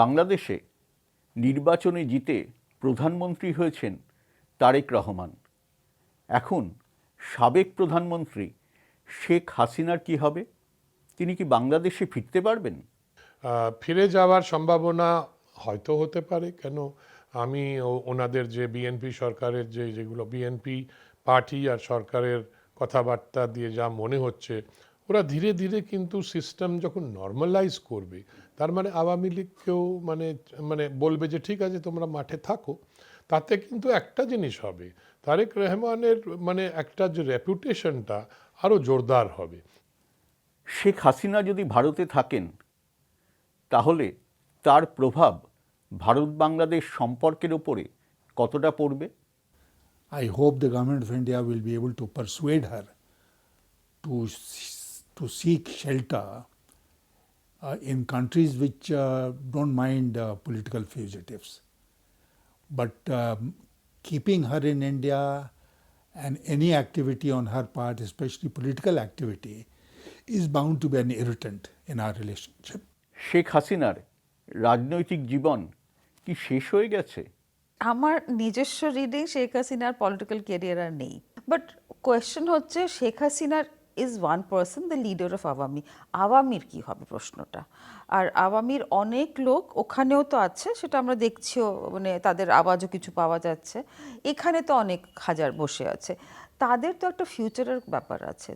বাংলাদেশে নির্বাচনে জিতে প্রধানমন্ত্রী হয়েছেন তারেক রহমান। এখন সাবেক প্রধানমন্ত্রী শেখ হাসিনার কি হবে? তিনি কি বাংলাদেশে ফিরতে পারবেন? ফিরে যাওয়ার সম্ভাবনা হয়তো হতে পারে। কেন, আমি ওনাদের যে বিএনপি সরকারের যেগুলো বিএনপি পার্টি আর সরকারের কথাবার্তা দিয়ে যা মনে হচ্ছে, ওরা ধীরে ধীরে কিন্তু সিস্টেম যখন নর্মালাইজ করবে, তার মানে আওয়ামী লীগকেও মানে মানে বলবে যে ঠিক আছে তোমরা মাঠে থাকো, তাতে কিন্তু একটা জিনিস হবে, তারেক রহমানের মানে একটা যে রেপুটেশনটা আরও জোরদার হবে। শেখ হাসিনা যদি ভারতে থাকেন তাহলে তার প্রভাব ভারত বাংলাদেশ সম্পর্কের উপরে কতটা পড়বে? I hope the government of India will be able to persuade her to seek shelter in countries which don't mind political fugitives. But keeping her in India and any activity on her part, especially political activity, is bound to be an irritant in our relationship. Sheikh হাসিনার রাজনৈতিক জীবন কি শেষ হয়ে গেছে? আমার নিজস্ব reading Sheikh হাসিনার political career আর নেই, বাট কোয়েশ্চেন হচ্ছে শেখ হাসিনার is one person the leader of Awami, আওয়ামীর কি হবে প্রশ্নটা। আর আওয়ামীর অনেক লোক ওখানেও তো আছে, সেটা আমরা দেখছিও, মানে তাদের আওয়াজও কিছু পাওয়া যাচ্ছে। এখানে তো অনেক হাজার বসে আছে, তাদের তো একটা ফিউচারের ব্যাপার আছে।